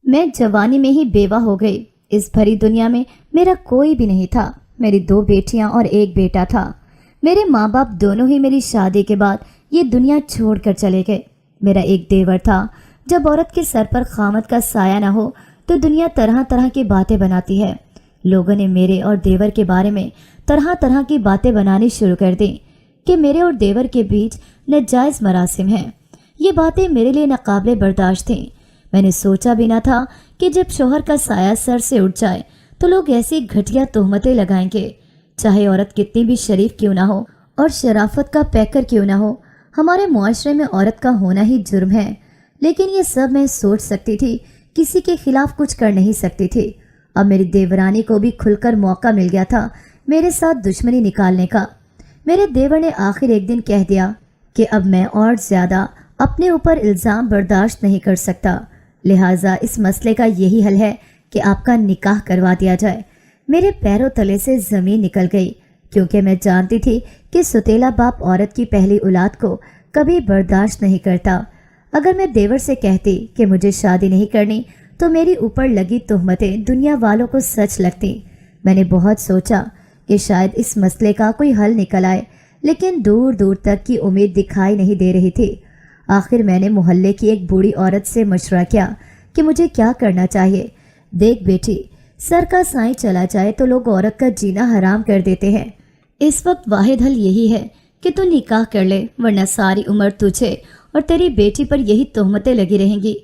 मैं जवानी में ही बेवा हो गई। इस भरी दुनिया में मेरा कोई भी नहीं था। मेरी 2 बेटियां और 1 बेटा था। मेरे माँ बाप दोनों ही मेरी शादी के बाद ये दुनिया छोड़कर चले गए। मेरा एक देवर था। जब औरत के सर पर खामद का साया ना हो तो दुनिया तरह तरह की बातें बनाती है। लोगों ने मेरे और देवर के बारे में तरह तरह की बातें बनानी शुरू कर दी कि मेरे और देवर के बीच नाजायज़ मरासिम हैं। ये बातें मेरे लिए नाकाबिले बर्दाश्त थीं। मैंने सोचा भी ना था कि जब शोहर का साया सर से उठ जाए तो लोग ऐसी घटिया तोहमतें लगाएंगे। चाहे औरत कितनी भी शरीफ क्यों ना हो और शराफत का पैकर क्यों ना हो, हमारे मुआशरे में औरत का होना ही जुर्म है। लेकिन ये सब मैं सोच सकती थी, किसी के खिलाफ कुछ कर नहीं सकती थी। अब मेरी देवरानी को भी खुलकर मौका मिल गया था मेरे साथ दुश्मनी निकालने का। मेरे देवर ने आखिर एक दिन कह दिया कि अब मैं और ज़्यादा अपने ऊपर इल्ज़ाम बर्दाश्त नहीं कर सकता, लिहाजा इस मसले का यही हल है कि आपका निकाह करवा दिया जाए। मेरे पैरों तले से ज़मीन निकल गई, क्योंकि मैं जानती थी कि सुतेला बाप औरत की पहली औलाद को कभी बर्दाश्त नहीं करता। अगर मैं देवर से कहती कि मुझे शादी नहीं करनी तो मेरी ऊपर लगी तोहमतें दुनिया वालों को सच लगती। मैंने बहुत सोचा कि शायद इस मसले का कोई हल निकल आए, लेकिन दूर दूर तक की उम्मीद दिखाई नहीं दे रही थी। आखिर मैंने मोहल्ले की एक बूढ़ी औरत से मशवरा किया कि मुझे क्या करना चाहिए। देख बेटी, सर का साईं चला जाए तो लोग औरत का जीना हराम कर देते हैं। इस वक्त वाहिद हल यही है कि तू निकाह कर ले, वरना सारी उम्र तुझे और तेरी बेटी पर यही तोहमतें लगी रहेंगी।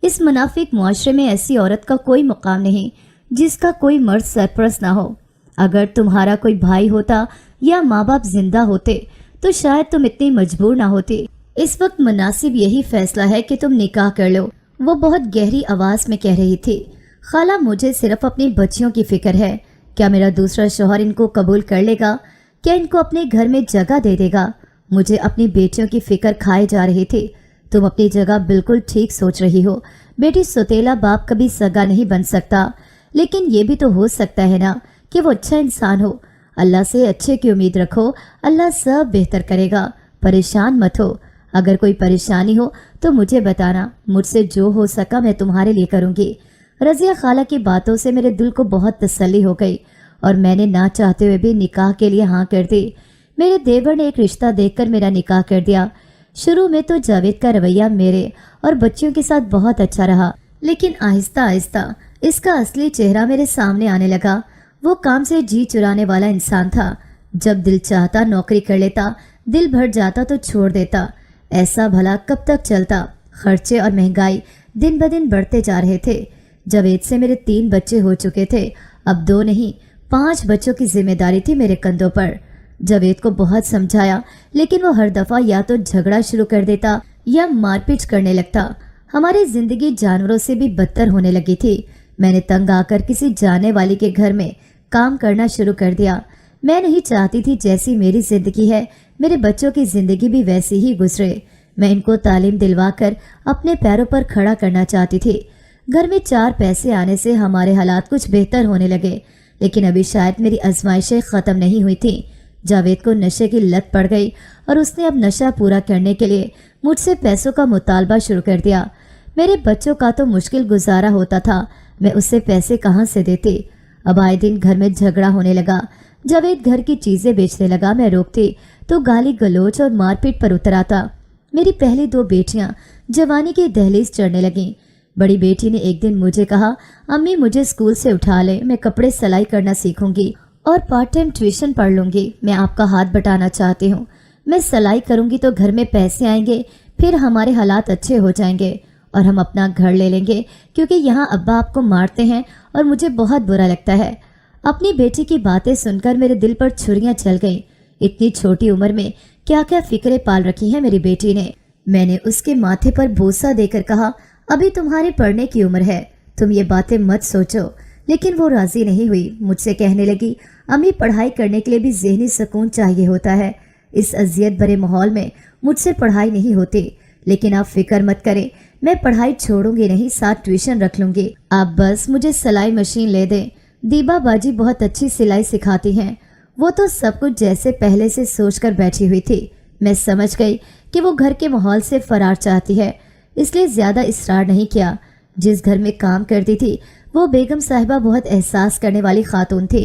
इस मुनाफिक मुआशरे में ऐसी औरत का कोई मुकाम नहीं जिसका कोई मर्द सरपरस्त ना हो। अगर तुम्हारा कोई भाई होता या माँ बाप जिंदा होते तो शायद तुम इतनी मजबूर ना होती। इस वक्त मुनासिब यही फैसला है कि तुम निकाह कर लो। वो बहुत गहरी आवाज में कह रही थी। खाला, मुझे सिर्फ अपनी बच्चियों की फिक्र है। क्या मेरा दूसरा शौहर इनको कबूल कर लेगा? क्या इनको अपने घर में जगह दे देगा? मुझे अपनी बेटियों की फिक्र खाए जा रही थी। तुम अपनी जगह बिल्कुल ठीक सोच रही हो बेटी। सुतेला बाप कभी सगा नहीं बन सकता, लेकिन ये भी तो हो सकता है ना कि वो अच्छा इंसान हो। अल्लाह से अच्छे की उम्मीद रखो, अल्लाह सब बेहतर करेगा। परेशान मत हो। अगर कोई परेशानी हो तो मुझे बताना, मुझसे जो हो सका मैं तुम्हारे लिए करूँगी। रज़िया खाला की बातों से मेरे दिल को बहुत तसल्ली हो गई और मैंने ना चाहते हुए भी निकाह के लिए हाँ कर दी। मेरे देवर ने एक रिश्ता देखकर मेरा निकाह कर दिया। शुरू में तो जावेद का रवैया मेरे और बच्चियों के साथ बहुत अच्छा रहा, लेकिन आहिस्ता आहिस्ता इसका असली चेहरा मेरे सामने आने लगा। वो काम से जी चुराने वाला इंसान था। जब दिल चाहता नौकरी कर लेता, दिल भर जाता तो छोड़ देता। ऐसा भला कब तक चलता? खर्चे और महंगाई दिन ब दिन बढ़ते जा रहे थे। जावेद से मेरे 3 बच्चे हो चुके थे, अब 2 नहीं 5 बच्चों की जिम्मेदारी थी मेरे कंधों पर। जावेद को बहुत समझाया, लेकिन वो हर दफा या तो झगड़ा शुरू कर देता या मारपीट करने लगता। हमारी जिंदगी जानवरों से भी बदतर होने लगी थी। मैंने तंग आकर किसी जाने वाली के घर में काम करना शुरू कर दिया। मैं नहीं चाहती थी जैसी मेरी जिंदगी है मेरे बच्चों की जिंदगी भी वैसी ही गुजरे। मैं इनको तालीम दिलवाकर अपने पैरों पर खड़ा करना चाहती थी। घर में 4 पैसे आने से हमारे हालात कुछ बेहतर होने लगे, लेकिन अभी शायद मेरी आजमाइशें ख़त्म नहीं हुई थी। जावेद को नशे की लत पड़ गई और उसने अब नशा पूरा करने के लिए मुझसे पैसों का मुतालबा शुरू कर दिया। मेरे बच्चों का तो मुश्किल गुजारा होता था, मैं उससे पैसे कहाँ से देती। अब आए दिन घर में झगड़ा होने लगा। जावेद घर की चीज़ें बेचने लगा, मैं रोकती तो गाली गलोच और मारपीट पर उतर आता। मेरी पहली 2 बेटियां जवानी की दहलीज चढ़ने लगीं। बड़ी बेटी ने एक दिन मुझे कहा, अम्मी मुझे स्कूल से उठा ले, मैं कपड़े सिलाई करना सीखूंगी और पार्ट टाइम ट्यूशन पढ़ लूँगी। मैं आपका हाथ बटाना चाहती हूँ। मैं सिलाई करूँगी तो घर में पैसे आएंगे, फिर हमारे हालात अच्छे हो जाएंगे और हम अपना घर ले लेंगे, क्योंकि यहाँ अब्बा आपको मारते हैं और मुझे बहुत बुरा लगता है। अपनी बेटी की बातें सुनकर मेरे दिल पर छुरियाँ चल गईं। इतनी छोटी उम्र में क्या क्या फिक्रें पाल रखी हैं मेरी बेटी ने। मैंने उसके माथे पर बोसा देकर कहा, अभी तुम्हारी पढ़ने की उम्र है, तुम ये बातें मत सोचो। लेकिन वो राजी नहीं हुई। मुझसे कहने लगी, अम्मी पढ़ाई करने के लिए भी ज़हनी सुकून चाहिए होता है। इस अजियत भरे माहौल में मुझसे पढ़ाई नहीं होती। लेकिन आप फिक्र मत करें, मैं पढ़ाई छोड़ूंगी नहीं, साथ ट्यूशन रख लूँगी। आप बस मुझे सिलाई मशीन ले दें। दीबा बाजी बहुत अच्छी सिलाई सिखाती हैं। वो तो सब कुछ जैसे पहले से सोचकर बैठी हुई थी। मैं समझ गई कि वो घर के माहौल से फरार चाहती है, इसलिए ज़्यादा इसरार नहीं किया। जिस घर में काम करती थी वो बेगम साहिबा बहुत एहसास करने वाली खातून थी।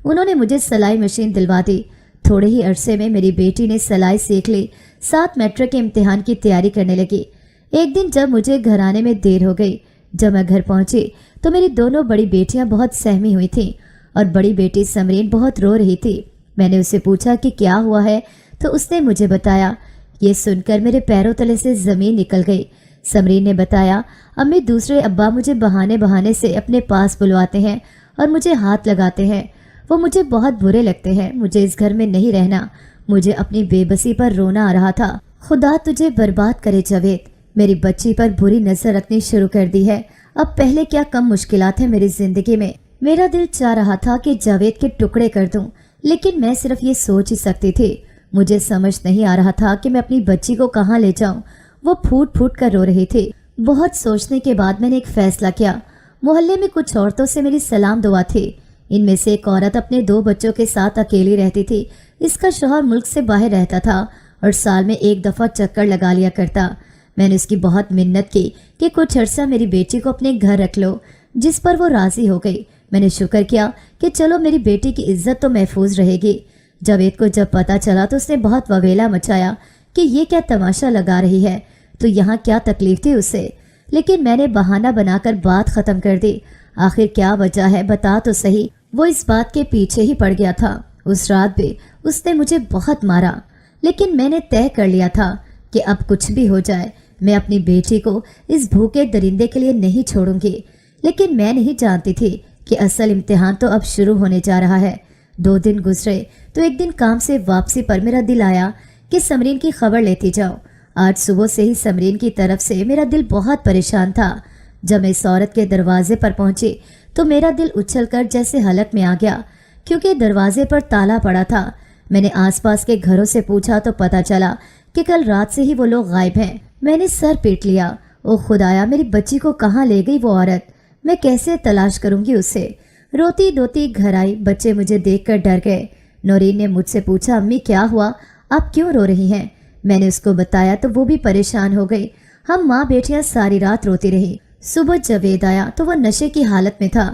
उन्होंने मुझे सिलाई मशीन दिलवा दी। थोड़े ही अरसे में मेरी बेटी ने सिलाई सीख ली, साथ मैट्रिक के इम्तिहान की तैयारी करने लगी। एक दिन जब मुझे घर आने में देर हो गई, जब मैं घर पहुंची तो मेरी दोनों बड़ी बेटियां बहुत सहमी हुई थीं और बड़ी बेटी समरीन बहुत रो रही थी। मैंने उससे पूछा कि क्या हुआ है, तो उसने मुझे बताया। ये सुनकर मेरे पैरों तले से ज़मीन निकल गई। समरीन ने बताया, अम्मी दूसरे अब्बा मुझे बहाने बहाने से अपने पास बुलवाते हैं और मुझे हाथ लगाते हैं। वो मुझे बहुत बुरे लगते हैं। मुझे इस घर में नहीं रहना। मुझे अपनी बेबसी पर रोना आ रहा था। खुदा तुझे बर्बाद करे जावेद, मेरी बच्ची पर बुरी नज़र रखनी शुरू कर दी है। अब पहले क्या कम मुश्किलात हैं मेरी ज़िंदगी में। मेरा दिल चाह रहा था कि जावेद के टुकड़े कर दूं, लेकिन मैं सिर्फ ये सोच ही सकती थी। मुझे समझ नहीं आ रहा था कि मैं अपनी बच्ची को कहाँ ले जाऊं। वो फूट फूट कर रो रही थी। बहुत सोचने के बाद मैंने एक फैसला किया। मोहल्ले में कुछ औरतों से मेरी सलाम दुआ थी। इनमें से एक औरत अपने 2 बच्चों के साथ अकेली रहती थी। इसका शौहर मुल्क से बाहर रहता था और साल में एक दफ़ा चक्कर लगा लिया करता। मैंने उसकी बहुत मिन्नत की कि कुछ अरसा मेरी बेटी को अपने घर रख लो, जिस पर वो राज़ी हो गई। मैंने शुक्र किया कि चलो मेरी बेटी की इज्जत तो महफूज रहेगी। जावेद को जब पता चला तो उसने बहुत ववेला मचाया कि ये क्या तमाशा लगा रही है, तो यहाँ क्या तकलीफ थी उसे। लेकिन मैंने बहाना बनाकर बात ख़त्म कर दी। आखिर क्या वजह है बता तो सही। वो इस बात के पीछे ही पड़ गया था। उस रात भी उसने मुझे बहुत मारा, लेकिन मैंने तय कर लिया था कि अब कुछ भी हो जाए मैं अपनी बेटी को इस भूखे दरिंदे के लिए नहीं छोड़ूंगी। लेकिन मैं नहीं जानती थी कि असल इम्तिहान तो अब शुरू होने जा रहा है। 2 दिन गुजरे तो एक दिन काम से वापसी पर मेरा दिल आया कि समरीन की खबर लेती जाऊं। आज सुबह से ही समरीन की तरफ से मेरा दिल बहुत परेशान था। जब मैं इस औरत के दरवाजे पर पहुंची तो मेरा दिल उछलकर जैसे हलक में आ गया, क्योंकि दरवाजे पर ताला पड़ा था। मैंने आसपास के घरों से पूछा तो पता चला कि कल रात से ही वो लोग गायब हैं। मैंने सर पीट लिया। ओ खुदाया, मेरी बच्ची को कहाँ ले गई वो औरत? मैं कैसे तलाश करूंगी उसे? रोती धोती घर आई। बच्चे मुझे देखकर डर गए। नौरीन ने मुझसे पूछा, अम्मी क्या हुआ, आप क्यों रो रही हैं? मैंने उसको बताया तो वो भी परेशान हो गई। हम माँ बेटियां सारी रात रोती रही। सुबह जावेद आया तो वह नशे की हालत में था।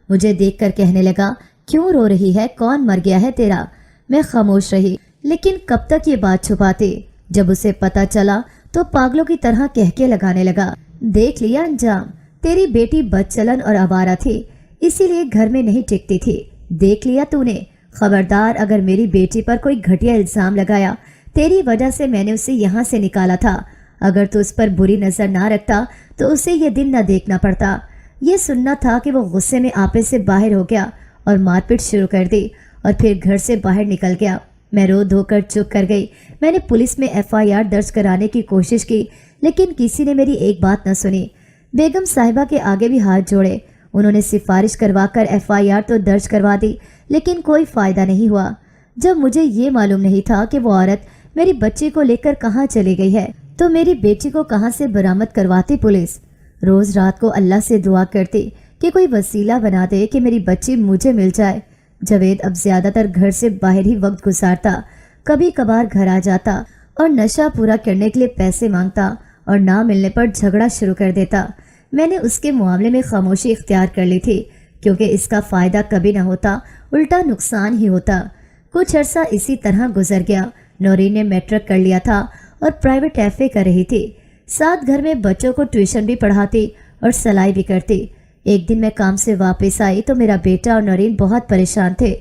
मुझे देखकर कहने लगा, क्यों रो रही है, कौन मर गया है तेरा? मैं खामोश रही, लेकिन कब तक ये बात छुपाती। जब उसे पता चला तो पागलों की तरह कहके लगाने लगा, देख लिया अंजाम, तेरी बेटी बदचलन और आवारा थी, इसीलिए घर में नहीं टिकती थी। देख लिया तूने। खबरदार, अगर मेरी बेटी पर कोई घटिया इल्जाम लगाया, तेरी वजह से मैंने उसे यहाँ से निकाला था। अगर तू उस पर बुरी नज़र ना रखता तो उसे ये दिन न देखना पड़ता। ये सुनना था कि वो गुस्से में आपे से बाहर हो गया और मारपीट शुरू कर दी और फिर घर से बाहर निकल गया। मैं रो धोकर चुप कर गई। मैंने पुलिस में FIR दर्ज कराने की कोशिश की, लेकिन किसी ने मेरी एक बात न सुनी। बेगम साहिबा के आगे भी हाथ जोड़े। उन्होंने सिफारिश करवाकर FIR तो दर्ज करवा दी, लेकिन कोई फ़ायदा नहीं हुआ। जब मुझे ये मालूम नहीं था कि वो औरत मेरी बच्ची को लेकर कहाँ चली गई है, तो मेरी बेटी को कहाँ से बरामद करवाती पुलिस। रोज़ रात को अल्लाह से दुआ करती कि कोई वसीला बना दे कि मेरी बच्ची मुझे मिल जाए। जावेद अब ज़्यादातर घर से बाहर ही वक्त गुजारता। कभी कभार घर आ जाता और नशा पूरा करने के लिए पैसे मांगता और ना मिलने पर झगड़ा शुरू कर देता। मैंने उसके मामले में खामोशी इख्तियार कर ली थी, क्योंकि इसका फ़ायदा कभी ना होता, उल्टा नुकसान ही होता। कुछ अरसा इसी तरह गुजर गया। नौरीन ने मैट्रिक कर लिया था और प्राइवेट FA कर रही थी। साथ घर में बच्चों को ट्यूशन भी पढ़ाती और सिलाई भी करती। एक दिन मैं काम से वापस आई तो मेरा बेटा और नौरीन बहुत परेशान थे।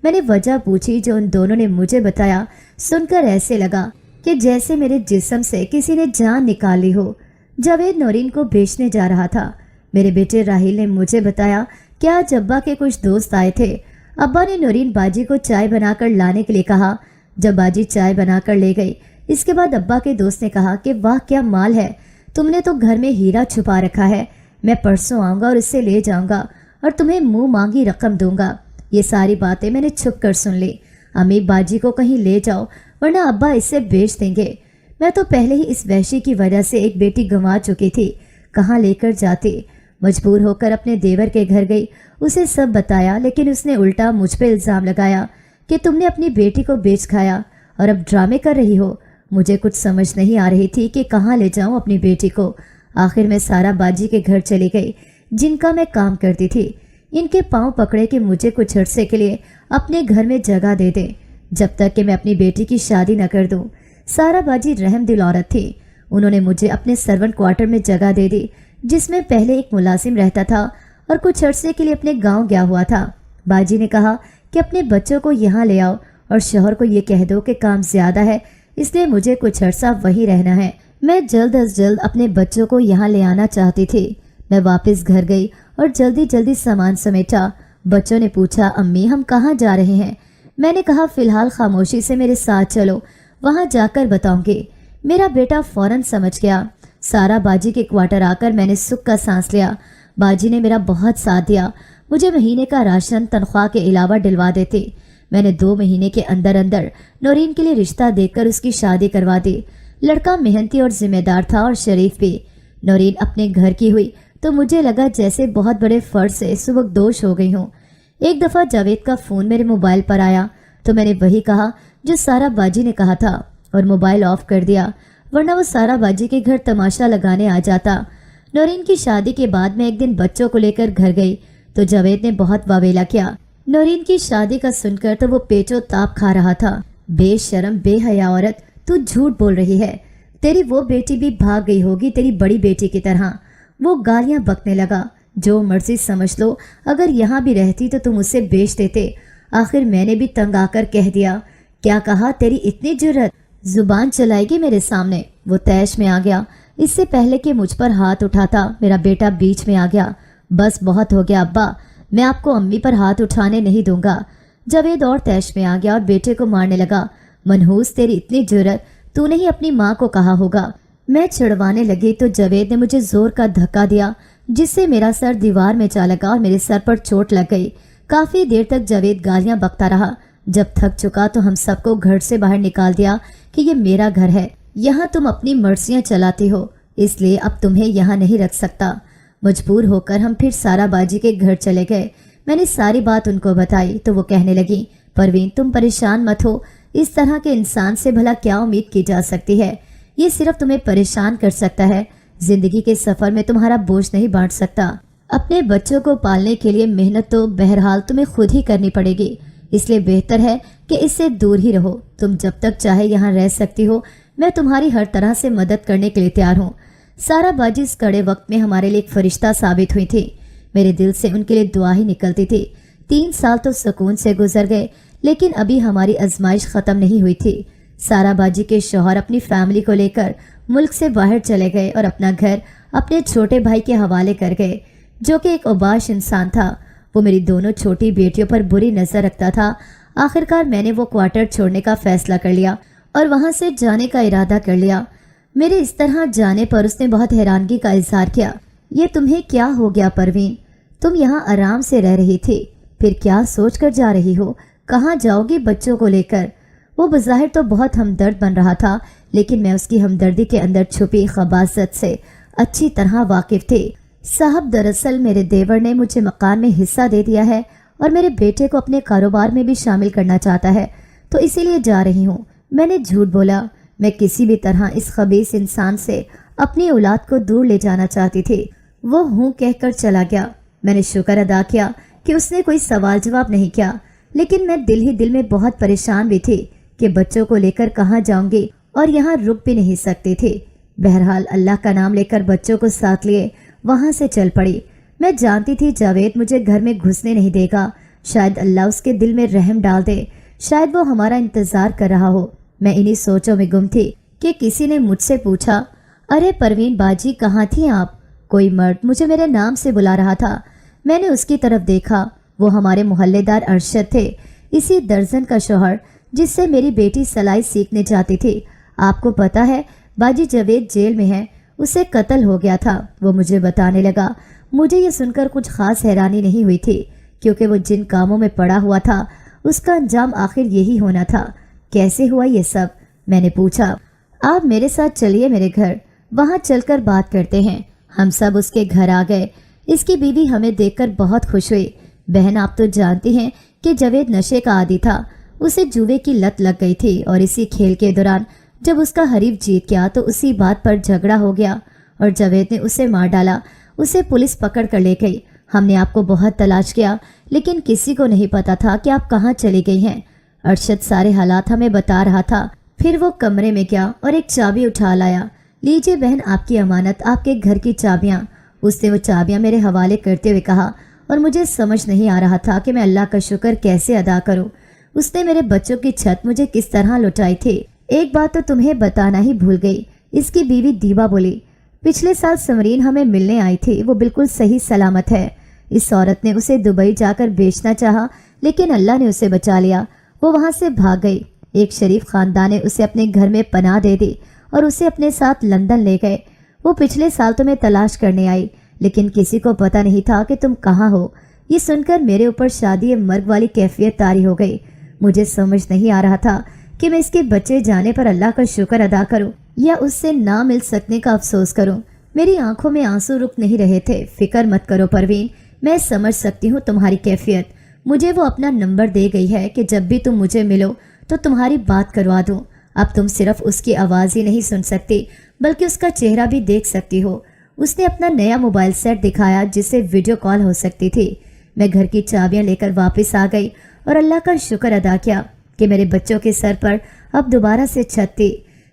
मैंने वजह पूछी जो उन दोनों ने मुझे बताया। सुनकर ऐसे लगा कि जैसे मेरे जिस्म से किसी ने जान निकाल ली हो। जावेद नौरीन को बेचने जा रहा था। मेरे बेटे राहिल ने मुझे बताया कि आज अब्बा के कुछ दोस्त आए थे। अब्बा ने नौरीन बाजी को चाय बनाकर लाने के लिए कहा। जब बाजी चाय बनाकर ले गई, इसके बाद अब्बा के दोस्त ने कहा कि वाह क्या माल है, तुमने तो घर में हीरा छुपा रखा है। मैं परसों आऊँगा और इससे ले जाऊँगा और तुम्हें मुंह मांगी रकम दूंगा। ये सारी बातें मैंने छुप कर सुन ली। अम्मी बाजी को कहीं ले जाओ वरना अब्बा इसे बेच देंगे। मैं तो पहले ही इस वहशी की वजह से एक बेटी गंवा चुकी थी, कहाँ लेकर जाती। मजबूर होकर अपने देवर के घर गई, उसे सब बताया, लेकिन उसने उल्टा मुझ पे इल्ज़ाम लगाया कि तुमने अपनी बेटी को बेच खाया और अब ड्रामे कर रही हो। मुझे कुछ समझ नहीं आ रही थी कि कहाँ ले जाऊं अपनी बेटी को। आखिर मैं सारा बाजी के घर चली गई जिनका मैं काम करती थी। इनके पांव पकड़े कि मुझे कुछ अरसे के लिए अपने घर में जगह दे दे, जब तक कि मैं अपनी बेटी की शादी न कर दूं। सारा बाजी रहमदिल औरत थी। उन्होंने मुझे अपने सर्वेंट क्वार्टर में जगह दे दी, जिसमें पहले एक मुलाजिम रहता था और कुछ अरसे के लिए अपने गांव गया हुआ था। बाजी ने कहा कि अपने बच्चों को यहाँ ले आओ और शौहर को ये कह दो कि काम ज्यादा है, इसलिए मुझे कुछ अरसा वहीं रहना है। मैं जल्द अज जल्द अपने बच्चों को यहाँ ले आना चाहती थी। मैं वापस घर गई और जल्दी जल्दी सामान समेटा। बच्चों ने पूछा, अम्मी हम कहाँ जा रहे हैं? मैंने कहा, फिलहाल खामोशी से मेरे साथ चलो, वहाँ जाकर बताऊंगी। मेरा बेटा फौरन समझ गया। सारा बाजी के क्वार्टर आकर मैंने सुख का सांस लिया। बाजी ने मेरा बहुत साथ दिया। मुझे महीने का राशन तनख्वाह के अलावा दिलवा देते। मैंने 2 महीने के अंदर अंदर नौरीन के लिए रिश्ता देखकर उसकी शादी करवा दी। लड़का मेहनती और जिम्मेदार था और शरीफ भी। नौरीन अपने घर की हुई तो मुझे लगा जैसे बहुत बड़े फर्ज से सुबकदोश हो गई हूँ। एक दफ़ा जावेद का फ़ोन मेरे मोबाइल पर आया तो मैंने वही कहा जो सारा बाजी ने कहा था और मोबाइल ऑफ कर दिया, वरना वो सारा बाजी के घर तमाशा लगाने आ जाता। नौरीन की शादी के बाद मैं एक दिन बच्चों को लेकर घर गई तो जावेद ने बहुत वावेला किया। नौरीन की शादी का सुनकर तो वो पेचो ताप खा रहा था। बेशरम बेहया औरत, तू झूठ बोल रही है। तेरी वो बेटी भी भाग गई होगी तेरी बड़ी बेटी की तरह। वो गालियां बकने लगा। जो मर्जी समझ लो, अगर यहाँ भी रहती तो तुम उसे बेच देते। आखिर मैंने भी तंग आकर कह दिया। क्या कहा? तेरी इतनी जुर्रत, जुबान चलाएगी मेरे सामने? वो तैश में आ गया। इससे पहले कि मुझ पर हाथ उठाता मेरा बेटा बीच में आ गया। बस बहुत हो गया अब्बा, मैं आपको अम्मी पर हाथ उठाने नहीं दूंगा। जावेद और तैश में आ गया और बेटे को मारने लगा। मनहूस, तेरी इतनी जुर्रत, तूने ही अपनी माँ को कहा होगा। मैं चिढ़वाने लगी तो जावेद ने मुझे जोर का धक्का दिया, जिससे मेरा सर दीवार में जा लगा और मेरे सर पर चोट लग गई। काफी देर तक जावेद गालियां बकता रहा। जब थक चुका तो हम सबको घर से बाहर निकाल दिया कि ये मेरा घर है, यहाँ तुम अपनी मर्जियां चलाती हो, इसलिए अब तुम्हें यहाँ नहीं रख सकता। मजबूर होकर हम फिर सारा बाजी के घर चले गए। मैंने सारी बात उनको बताई तो वो कहने लगी, परवीन तुम परेशान मत हो, इस तरह के इंसान से भला क्या उम्मीद की जा सकती है? ये सिर्फ तुम्हें परेशान कर सकता है, जिंदगी के सफर में तुम्हारा बोझ नहीं बांट सकता। अपने बच्चों को पालने के लिए मेहनत तो बहरहाल तुम्हें खुद ही करनी पड़ेगी, इसलिए बेहतर है कि इससे दूर ही रहो। तुम जब तक चाहे यहाँ रह सकती हो, मैं तुम्हारी हर तरह से मदद करने के लिए तैयार हूँ। सारा बाजी इस कड़े वक्त में हमारे लिए एक फरिश्ता साबित हुई थी। मेरे दिल से उनके लिए दुआ ही निकलती थी। 3 साल तो सुकून से गुजर गए, लेकिन अभी हमारी आजमाइश ख़त्म नहीं हुई थी। सारा बाजी के शौहर अपनी फैमिली को लेकर मुल्क से बाहर चले गए और अपना घर अपने छोटे भाई के हवाले कर गए, जो कि एक उबाश इंसान था। वो मेरी दोनों छोटी बेटियों पर बुरी नज़र रखता था। आखिरकार मैंने वो क्वार्टर छोड़ने का फैसला कर लिया और वहाँ से जाने का इरादा कर लिया। मेरे इस तरह जाने पर उसने बहुत हैरानगी का इजहार किया। ये तुम्हें क्या हो गया परवीन? तुम यहाँ आराम से रह रही थी, फिर क्या सोच कर जा रही हो? कहाँ जाओगी बच्चों को लेकर? वो बज़ाहिर तो बहुत हमदर्द बन रहा था, लेकिन मैं उसकी हमदर्दी के अंदर छुपी खबासत से अच्छी तरह वाकिफ थी। साहब, दरअसल मेरे देवर ने मुझे मकान में हिस्सा दे दिया है और मेरे बेटे को अपने कारोबार में भी शामिल करना चाहता है, तो इसीलिए जा रही हूँ। मैंने झूठ बोला। मैं किसी भी तरह इस खबीस इंसान से अपनी औलाद को दूर ले जाना चाहती थी। वो हूँ कहकर चला गया। मैंने शुक्र अदा किया कि उसने कोई सवाल जवाब नहीं किया, लेकिन मैं दिल ही दिल में बहुत परेशान भी थी कि बच्चों को लेकर कहाँ जाऊंगी और यहाँ रुक भी नहीं सकती थी। बहरहाल अल्लाह का नाम लेकर बच्चों को साथ लिए वहाँ से चल पड़ी। मैं जानती थी जावेद मुझे घर में घुसने नहीं देगा। शायद अल्लाह उसके दिल में रहम डाल दे, शायद वो हमारा इंतज़ार कर रहा हो। मैं इन्हीं सोचों में गुम थी कि किसी ने मुझसे पूछा, अरे परवीन बाजी कहाँ थी आप? कोई मर्द मुझे मेरे नाम से बुला रहा था। मैंने उसकी तरफ देखा। वो हमारे मोहल्लेदार अरशद थे, इसी दर्जन का शौहर जिससे मेरी बेटी सलाई सीखने जाती थी। आपको पता है बाजी जावेद जेल में है, उसे कत्ल हो गया था, वो मुझे बताने लगा। मुझे ये सुनकर कुछ खास हैरानी नहीं हुई थी, क्योंकि वो जिन कामों में पड़ा हुआ था उसका अंजाम आखिर यही होना था। कैसे हुआ ये सब? मैंने पूछा। आप मेरे साथ चलिए मेरे घर, वहाँ चलकर बात करते हैं। हम सब उसके घर आ गए। इसकी बीवी हमें देखकर बहुत खुश हुई। बहन, आप तो जानती हैं कि जावेद नशे का आदी था, उसे जुए की लत लग गई थी और इसी खेल के दौरान जब उसका हरीफ जीत गया तो उसी बात पर झगड़ा हो गया और जावेद ने उसे मार डाला। उसे पुलिस पकड़ कर ले गई। हमने आपको बहुत तलाश किया, लेकिन किसी को नहीं पता था कि आप कहाँ चली गई हैं। अरशद सारे हालात हमें बता रहा था। फिर वो कमरे में गया और एक चाबी उठा लाया। लीजिए बहन, आपकी अमानत, आपके घर की चाबियाँ। उसने वो चाबियाँ मेरे हवाले करते हुए कहा, और मुझे समझ नहीं आ रहा था कि मैं अल्लाह का शुक्र कैसे अदा करूं। उसने मेरे बच्चों की छत मुझे किस तरह लौटाई थी। एक बात तो तुम्हें बताना ही भूल गई, इसकी बीवी दीबा बोली, पिछले साल समरीन हमें मिलने आई थी, वो बिल्कुल सही सलामत है। इस औरत ने उसे दुबई जाकर बेचना चाहा, लेकिन अल्लाह ने उसे बचा लिया। वो वहाँ से भाग गई। एक शरीफ खानदान ने उसे अपने घर में पनाह दे दी और उसे अपने साथ लंदन ले गए। वो पिछले साल तुम्हें तलाश करने आई, लेकिन किसी को पता नहीं था कि तुम कहाँ हो। ये सुनकर मेरे ऊपर शादी मर्ग वाली कैफियत तारी हो गई। मुझे समझ नहीं आ रहा था कि मैं इसके बच्चे जाने पर अल्लाह का शुक्र अदा करूं या उससे ना मिल सकने का अफसोस करूं। मेरी आंखों में आंसू रुक नहीं रहे थे। फिक्र मत करो परवीन, मैं समझ सकती हूँ तुम्हारी कैफियत। मुझे वो अपना नंबर दे गई है कि जब भी तुम मुझे मिलो तो तुम्हारी बात करवा दूं। अब तुम सिर्फ उसकी आवाज़ ही नहीं सुन सकती, बल्कि उसका चेहरा भी देख सकती हो। उसने अपना नया मोबाइल सेट दिखाया जिससे वीडियो कॉल हो सकती थी। मैं घर की चाबियां लेकर वापस आ गई और अल्लाह का शुक्र अदा किया कि मेरे बच्चों के सर पर अब दोबारा से छत थी।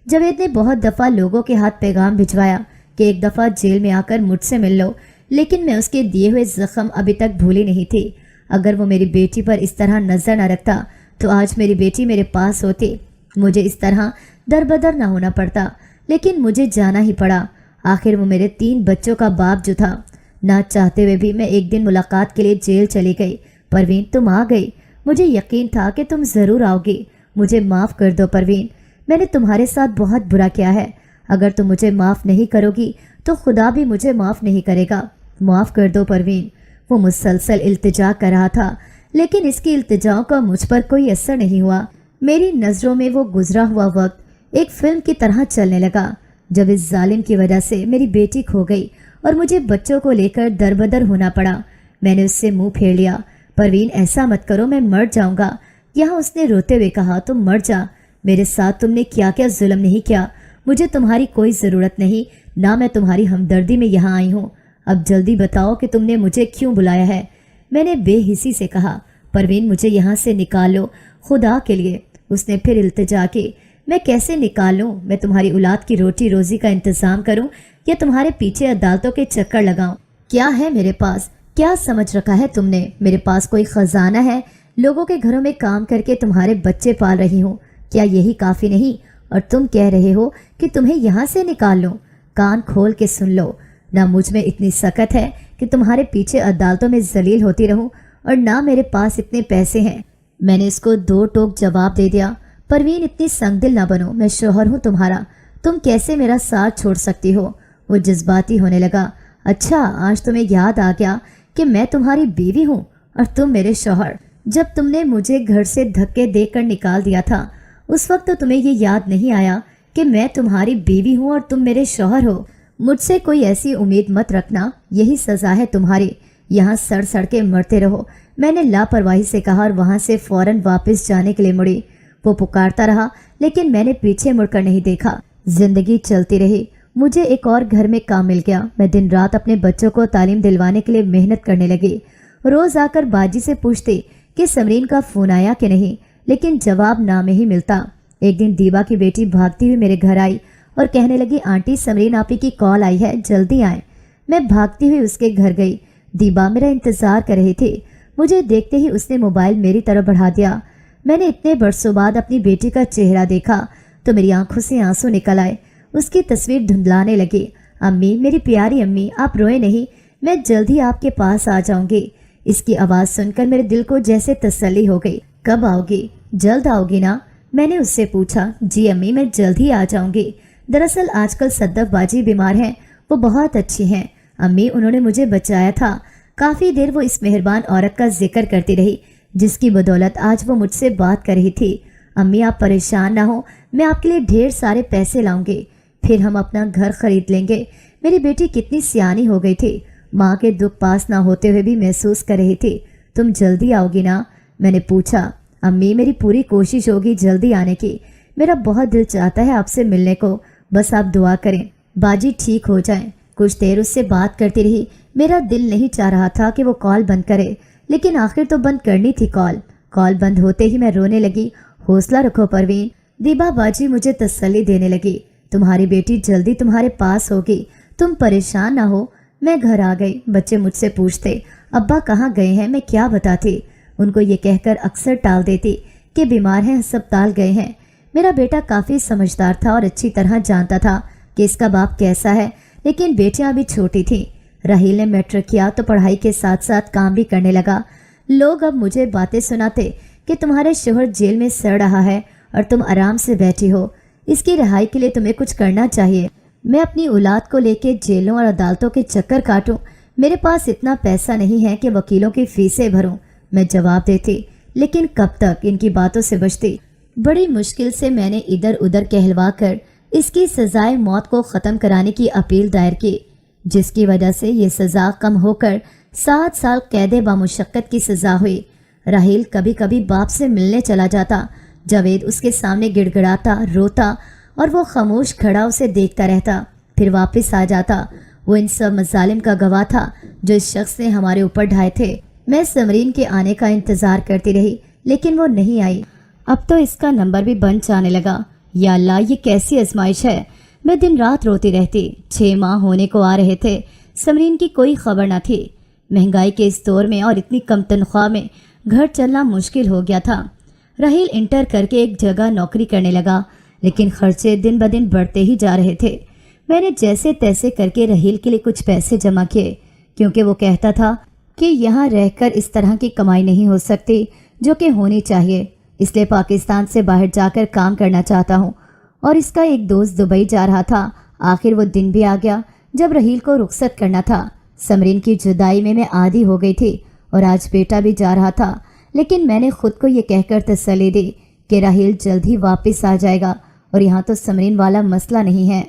जावेद ने बहुत दफ़ा लोगों के हाथ पैगाम भिजवाया कि एक दफ़ा जेल में आकर मुझसे मिल लो, लेकिन मैं उसके दिए हुए जख्म अभी तक भूली नहीं थी। अगर वो मेरी बेटी पर इस तरह नजर न रखता तो आज मेरी बेटी मेरे पास होती। मुझे इस तरह दर बदर न होना पड़ता, लेकिन मुझे जाना ही पड़ा। आखिर वो मेरे 3 बच्चों का बाप जो था। ना चाहते हुए भी मैं एक दिन मुलाकात के लिए जेल चली गई। परवीन, तुम आ गई। मुझे यकीन था कि तुम ज़रूर आओगी। मुझे माफ़ कर दो परवीन, मैंने तुम्हारे साथ बहुत बुरा किया है। अगर तुम मुझे माफ़ नहीं करोगी तो खुदा भी मुझे माफ़ नहीं करेगा। माफ़ कर दो परवीन। वो मुसलसल इल्तिजा कर रहा था, लेकिन इसकी इल्तिजाओं का मुझ पर कोई असर नहीं हुआ। मेरी नज़रों में वो गुजरा हुआ वक्त एक फिल्म की तरह चलने लगा। जब इस जालिम की वजह से मेरी बेटी खो गई और मुझे बच्चों को लेकर दरबदर होना पड़ा, मैंने उससे मुंह फेर लिया। परवीन, ऐसा मत करो, मैं मर जाऊंगा। यहाँ उसने रोते हुए कहा, तुम मर जा। मेरे साथ तुमने क्या क्या जुल्म नहीं किया। मुझे तुम्हारी कोई ज़रूरत नहीं, ना मैं तुम्हारी हमदर्दी में यहाँ आई हूँ। अब जल्दी बताओ कि तुमने मुझे क्यों बुलाया है। मैंने बेहिसी से कहा, परवीन मुझे यहाँ से निकाल लो, खुदा के लिए। उसने फिर इल्तिजा की, मैं कैसे निकाल लूँ? मैं तुम्हारी औलाद की रोटी रोजी का इंतज़ाम करूँ या तुम्हारे पीछे अदालतों के चक्कर लगाऊं? क्या है मेरे पास? क्या समझ रखा है तुमने? मेरे पास कोई ख़जाना है? लोगों के घरों में काम करके तुम्हारे बच्चे पाल रही हूँ। क्या यही काफ़ी नहीं? और तुम कह रहे हो कि तुम्हें यहाँ से निकाल लूँ? कान खोल के सुन लो, ना मुझ में इतनी सकत है कि तुम्हारे पीछे अदालतों में जलील होती रहूं, और ना मेरे पास इतने पैसे हैं। मैंने इसको 2 टोक जवाब दे दिया, परवीन इतनी संगदिल ना बनो, मैं शौहर हूँ तुम्हारा, तुम कैसे मेरा साथ छोड़ सकती हो? वो जज्बाती होने लगा। अच्छा, आज तुम्हें याद आ गया कि मैं तुम्हारी बीवी हूँ और तुम मेरे शौहर। जब तुमने मुझे घर से धक्के देकर निकाल दिया था, उस वक्त तो तुम्हें ये याद नहीं आया कि मैं तुम्हारी बीवी हूँ और तुम मेरे शौहर हो। मुझसे कोई ऐसी उम्मीद मत रखना, यही सज़ा है तुम्हारी। यहाँ सड़ सड़ के मरते रहो। मैंने लापरवाही से कहा और वहाँ से फ़ौरन वापस जाने के लिए मुड़ी। वो पुकारता रहा, लेकिन मैंने पीछे मुड़कर नहीं देखा। जिंदगी चलती रही। मुझे एक और घर में काम मिल गया। मैं दिन रात अपने बच्चों को तालीम दिलवाने के लिए मेहनत करने लगी। रोज़ आकर बाजी से पूछती कि समरीन का फ़ोन आया कि नहीं, लेकिन जवाब ना में ही मिलता। एक दिन दीबा की बेटी भागती हुई मेरे घर आई और कहने लगी, आंटी समरीन आपी की कॉल आई है, जल्दी आएँ। मैं भागती हुई उसके घर गई। दीबा मेरा इंतज़ार कर रही थी। मुझे देखते ही उसने मोबाइल मेरी तरफ बढ़ा दिया। मैंने इतने बरसों बाद अपनी बेटी का चेहरा देखा तो मेरी आंखों से आंसू निकल आए। उसकी तस्वीर धुंधलाने लगी। अम्मी, मेरी प्यारी अम्मी, आप रोए नहीं, मैं जल्दी आपके पास आ जाऊंगी। इसकी आवाज़ सुनकर मेरे दिल को जैसे तसल्ली हो गई। कब आओगी? जल्द आओगी ना? मैंने उससे पूछा। जी अम्मी, मैं जल्द ही आ जाऊंगी। दरअसल आजकल सद्दफ बाजी बीमार हैं, वो बहुत अच्छी हैं अम्मी, उन्होंने मुझे बचाया था। काफ़ी देर वो इस मेहरबान औरत का जिक्र करती रही जिसकी बदौलत आज वो मुझसे बात कर रही थी। अम्मी आप परेशान ना हो, मैं आपके लिए ढेर सारे पैसे लाऊंगी, फिर हम अपना घर खरीद लेंगे। मेरी बेटी कितनी सियानी हो गई थी, माँ के दुख पास ना होते हुए भी महसूस कर रही थी। तुम जल्दी आओगी ना? मैंने पूछा। अम्मी मेरी पूरी कोशिश होगी जल्दी आने की। मेरा बहुत दिल चाहता है आपसे मिलने को, बस आप दुआ करें। बाजी ठीक हो जाए। कुछ देर उससे बात करती रही। मेरा दिल नहीं चाह रहा था कि वो कॉल बंद करे, लेकिन आखिर तो बंद करनी थी कॉल। कॉल बंद होते ही मैं रोने लगी। हौसला रखो परवीन, दीबा बाजी मुझे तसल्ली देने लगी। तुम्हारी बेटी जल्दी तुम्हारे पास होगी, तुम परेशान ना हो। मैं घर आ गई। बच्चे मुझसे पूछते अब्बा कहाँ गए हैं, मैं क्या बताती। उनको ये कहकर अक्सर टाल देती कि बीमार हैं, अस्पताल गए हैं। मेरा बेटा काफ़ी समझदार था और अच्छी तरह जानता था कि इसका बाप कैसा है, लेकिन बेटियां अभी छोटी थीं। राहील ने मैट्रिक किया तो पढ़ाई के साथ साथ काम भी करने लगा। लोग अब मुझे बातें सुनाते कि तुम्हारे शोहर जेल में सड़ रहा है और तुम आराम से बैठी हो, इसकी रिहाई के लिए तुम्हें कुछ करना चाहिए। मैं अपनी औलाद को लेके जेलों और अदालतों के चक्कर काटूं? मेरे पास इतना पैसा नहीं है कि वकीलों की फीसें भरूं। मैं जवाब देती, लेकिन कब तक इनकी बातों से बचती। बड़ी मुश्किल से मैंने इधर उधर कहलवा कर इसकी सजाए मौत को ख़त्म कराने की अपील दायर की, जिसकी वजह से ये सज़ा कम होकर 7 साल कैदे बामुशक्कत की सज़ा हुई। राहील कभी कभी बाप से मिलने चला जाता। जावेद उसके सामने गिड़गिड़ाता, रोता और वो खामोश खड़ा उसे देखता रहता, फिर वापस आ जाता। वो इन सब मजालिम का गवाह था जो इस शख्स ने हमारे ऊपर ढाए थे। मैं समरीन के आने का इंतज़ार करती रही, लेकिन वो नहीं आई। अब तो इसका नंबर भी बंद जाने लगा। या अल्लाह, ये कैसी आजमाइश है। मैं दिन रात रोती रहती। 6 माह होने को आ रहे थे, समरीन की कोई खबर न थी। महंगाई के इस दौर में और इतनी कम तनख्वाह में घर चलना मुश्किल हो गया था। राहील इंटर करके एक जगह नौकरी करने लगा, लेकिन खर्चे दिन ब दिन बढ़ते ही जा रहे थे। मैंने जैसे तैसे करके राहील के लिए कुछ पैसे जमा किए, क्योंकि वो कहता था कि यहाँ रहकर इस तरह की कमाई नहीं हो सकती जो कि होनी चाहिए, इसलिए पाकिस्तान से बाहर जाकर काम करना चाहता हूँ। और इसका एक दोस्त दुबई जा रहा था। आखिर वो दिन भी आ गया जब राहील को रुखसत करना था। समरीन की जुदाई में मैं आदी हो गई थी और आज बेटा भी जा रहा था, लेकिन मैंने खुद को ये कहकर तसल्ली दी कि राहील जल्द ही वापस आ जाएगा और यहाँ तो समरीन वाला मसला नहीं है।